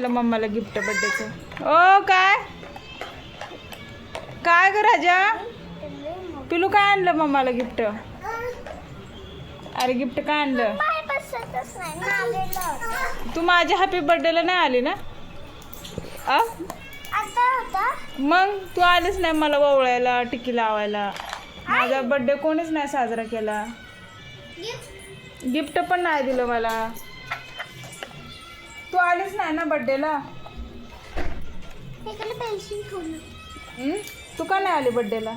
मम्माला gift बर्थडेचं. ओ काय काय ग राजा, पिलू काय आणलं मम्माला गिफ्ट? अरे गिफ्ट काय आणलं? तू माझ्या हॅपी बर्थडेला नाही आली ना? मग तू आलीच नाही मला ओवळायला, टिकी लावायला. माझा बर्थडे कोणीच नाही साजरा केला. गिफ्ट पण नाही दिलं मला. तू आलीच नाही ना बर्थडेला. तू का नाही आली बर्थडेला?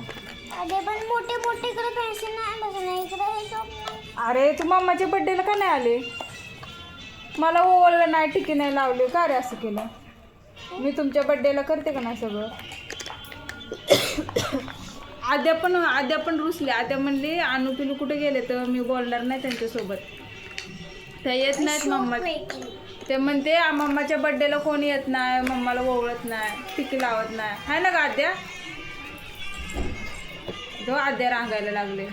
अरे तू मम्माच्या बर्थडेला का नाही आले? मला ओवळलं नाही, टिकी नाही लावली का रे? असं केलं मी तुमच्या बर्थडेला करते का नाही सगळं? आद्या पण रुसले. आद्या म्हणली आणू पिलू कुठे गेले तर मी बोलणार नाही त्यांच्यासोबत. त्या येत नाहीत मम्मा. ते म्हणते मम्माच्या बर्थडेला कोणी येत नाही, मम्माला ओवळत नाही, टिकी लावत नाही. आहे ना ग आद्या? तो आद्या रांगायला लागले,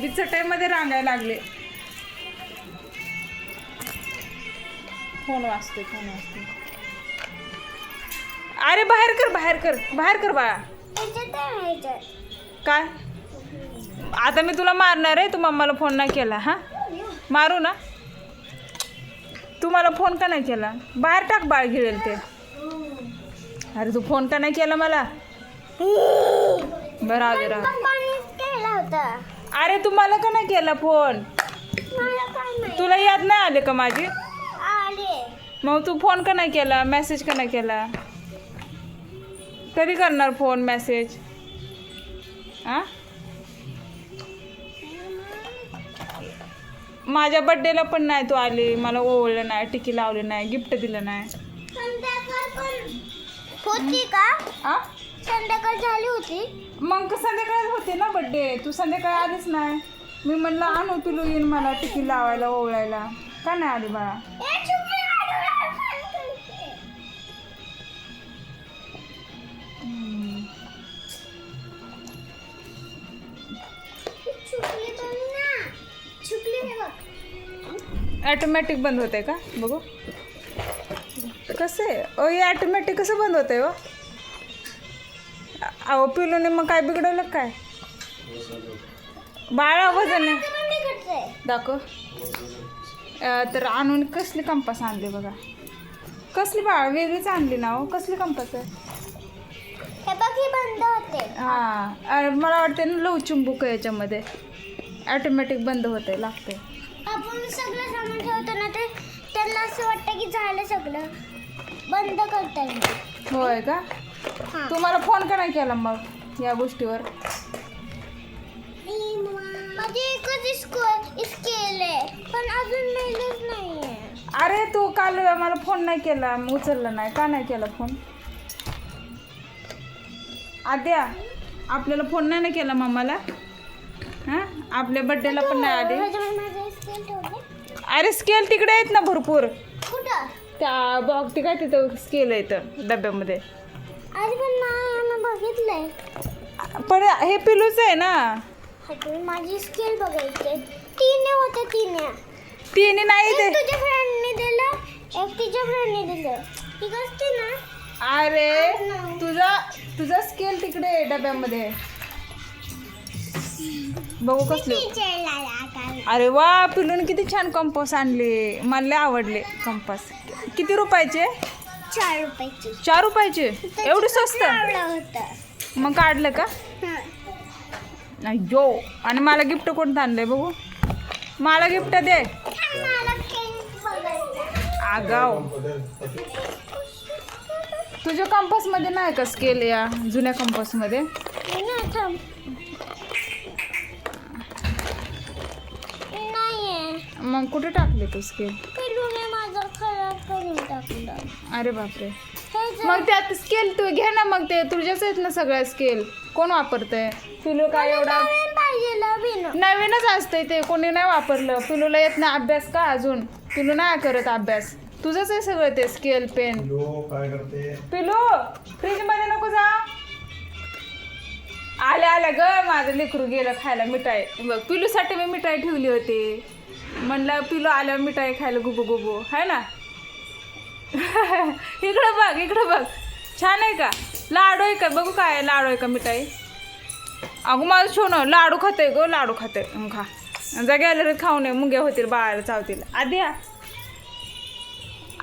बी चटाईमध्ये रांगायला लागले. फोन वाजते. अरे बाहेर कर बाळा. काय आता मी तुला मारणार आहे? तू मम्माला फोन नाही केला? हा मारू ना? तू मला फोन का नाही केला? बाहेर टाक, बाळ गिळेल ते. अरे तू फोन का नाही केला मला? बरं अरे तू मला का नाही केला फोन? तुला याद नाही आले का माझी? मग तू फोन का नाही केला, मेसेज का नाही केला? कधी करणार फोन मेसेज? माझ्या बर्थडेला पण नाही तू आली, मला ओवळलं नाही, टिकी लावली नाही, गिफ्ट दिलं नाही. होती का? संध्याकाळ झाली होती. मग संध्याकाळ होते ना बर्थडे. तू संध्याकाळ आलीच नाही. मी म्हणलं आणू पिलू येईन मला टिकी लावायला, ओवळायला. का नाही आली बाळा? ऑटोमॅटिक बंद होते का? बघू कसं आहे. हे ऑटोमॅटिक कसं बंद होतंय हो? अहो पिलूने मग काय बिघडवलं काय? बाळा वजन दाखव. तर आणून कसली कंपास आणली बघा. कसली बाळा वेगळीच आणली ना हो. कसली कंपास आहे? बंद होते. हां मला वाटते ना लव चुंबूक याच्यामध्ये ऑटोमॅटिक बंद होते, लागते. आपण सगळं सामान ठेवतो ना ते त्यांना असं वाटतं की झालं सगळं, बंद करता येईल. होय का? तू मला फोन का नाही केला मग या गोष्टीवर? माझी एकच स्केल आहे पण अजून मिळलंच नाहीये. अरे तू काल मला फोन नाही केला, उचलला नाही. का नाही केला फोन? आद्या आपल्याला फोन नाही ना केला मम्माला? हां आपल्या बर्थडेला पण नाही आली. अरे स्केल तिकडे आहेत ना भरपूर. कुठं? त्या बॉक्स काय तिथं स्केल आहे तर डब्यामध्ये. अरे पण नाही बघितलंय. पण हे पिलूच आहे ना. माझी स्केल बघायची. तिने होते तिने नाही ते. तुझ्या फ्रेंडने दिलं, एक तिच्या फ्रेंडने दिलं. ठीक असते ना. अरे तुझा स्केल तिकडे आहे डब्यामध्ये. बघू कसले. अरे वा पिलून किती छान कंपास आणले. मला आवडले कंपास. किती रुपयाचे? 4 रुपयाचे. 4 रुपयाचे? एवढं स्वस्त? मग काढलं का? अय्यो. आणि मला गिफ्ट कोणतं आणलंय बघू? मला गिफ्ट दे. आगाव. तुझ्या कंपासमध्ये नाही का स्केल? या जुन्या कंपासमध्ये मग कुठे टाकले तू स्केल? माझा खराब करून टाकला. अरे बापरे. मग त्यात स्केल तू घे ना. मग ते तुझ्याच आहेत ना सगळ्या स्केल. कोण वापरतंय? पिलू काय एवढा नवीनच असतंय ते, कोणी नाही वापरलं. पिलूला येत ना अभ्यास का अजून? पिलू नाही करत अभ्यास. तुझंच आहे सगळं ते स्केल पेन. पिलू फ्रीज मध्ये नको जा. आल्या ग माझं लेकरू गेलं खायला मिठाई. बघ पिलूसाठी मी मिठाई ठेवली होती. म्हणलं पिलू आल्यावर मिठाई खायला गुबू गुबू आहे ना. इकडं बघ छान आहे का? लाडू आहे का? बघू काय आहे? लाडू आहे का मिठाई? अगं माझं छोनं लाडू खाते गो, लाडू खाते. खा जा गॅलरीत खाऊन ये, मुंग्या होतील बाळाला चावतील.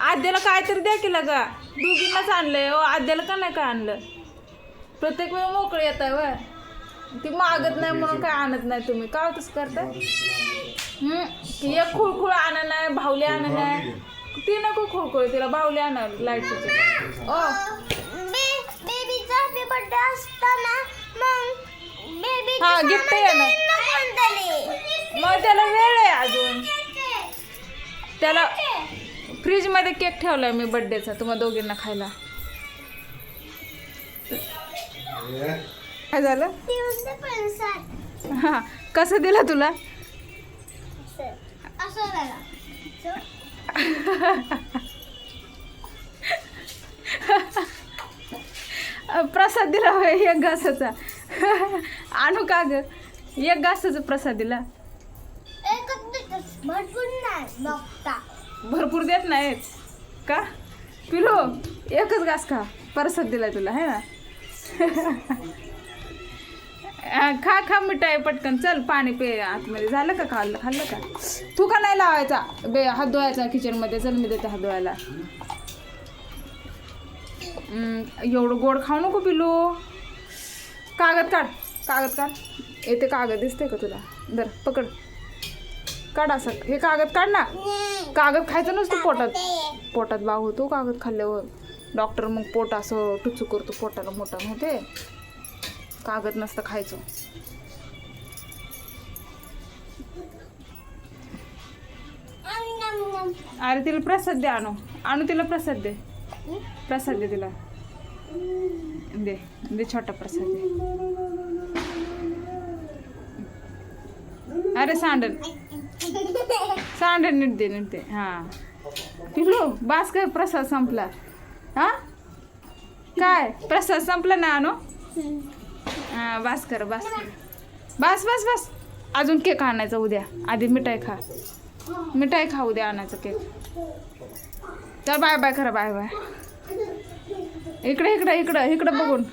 आद्याला काय तरी द्या केलं का? दोघींनाच आणलंय. आद्याला का नाही काय आणलं? प्रत्येक वेळ मोकळी येत आहे वय, ती मागत नाही म्हणून काय आणत नाही तुम्ही. का तसं करताय? एक खुळखुळ आणा नाही, भावली आणा नाही. ती नको खुळखुळ, तिला भावली आणा लाईटची. ओ बेबीचा हॅपी बर्थडे असताना मग बेबी हा गिफ्ट आहे ना, मग त्याला वेळ आहे अजून. त्याला फ्रीजमध्ये केक ठेवलाय मी बर्थडेचा, तुम्हाला दोघींना खायला. काय झालं? हा कसं दिला तुला? प्रसाद दिला होय एक घासाचा. आणू का ग? एक घासाचा प्रसाद दिला. भरपूर देत नाहीत का? पिलो एकच घास खा, प्रसाद दिलाय तुला है ना. खा खा मिठाई पटकन. चल पाणी पे आतमध्ये. झालं का? खाल्लं का? तू का नाही लावायचा हात धुवायचा किचनमध्ये? चल मी देते हात धुवायला. एवढं गोड खाऊ नको पिलू. कागद काढ. येते कागद दिसते का तुला? दर पकड, काढ असं. हे कागद काढ ना. कागद खायचं नसतं पोटात बाग होतो कागद खाल्ल्यावर. डॉक्टर मग पोट असं टुचू करतो, पोटाला मोठा होते. कागद नसतं खायचं. अरे तिला प्रसाद दे. आणू तिला प्रसाद दे. प्रसाद दे तिला. दे छोटा प्रसाद दे. अरे सांडल नीट दे. हां पिलो बास काय? प्रसाद संपला. हा काय प्रसाद संपला ना? आणू हां बास कर. बस. अजून केक आणायचा उद्या. आधी मिठाई खा. उद्या आणायचा केक. चल बाय खरं. बाय. इकडं बघून.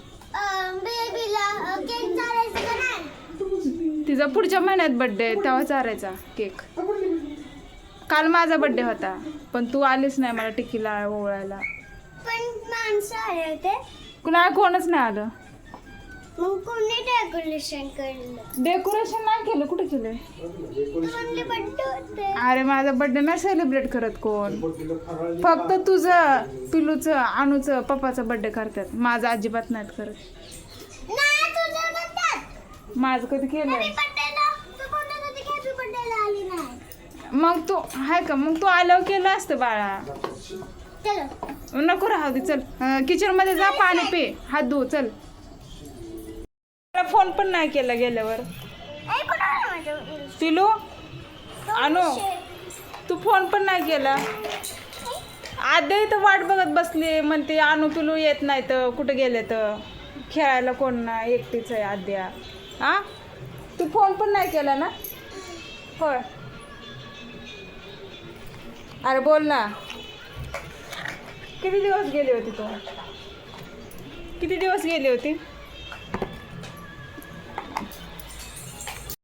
तिचा पुढच्या महिन्यात बर्थडे, तेव्हा चारायचा केक. काल माझा बर्थडे होता पण तू आलीच नाही मला टिकीला ओवळायला. कोणच नाही आलं. मग कोणी डेकोरेशन केलं? डेकोरेशन नाही केलं. कुठे केलं? अरे माझा बर्थडे नाही सेलिब्रेट करत कोण. फक्त तुझं, पिलूचं, आणूचं, पप्पाचा बर्थडे करतात. माझा अजिबात नाहीत करत. माझं कधी केलंय? मग तू आहे का? मग तू आल्यावर केलं असतं बाळा. नको राहू दे. चल किचन मध्ये जा, पाणी पे, हात धुव. चल. फोन पण नाही केला गेल्यावर. पिलू आणू तू फोन पण नाही केला. आद्या इथं वाट बघत बसली, म्हणते आणू पिलू येत नाही तर कुठे गेले तर खेळायला. कोण नाही, एकटीच आहे आद्या. हा तू फोन पण नाही केला ना? होय. अरे बोल ना. किती दिवस गेली होती तू?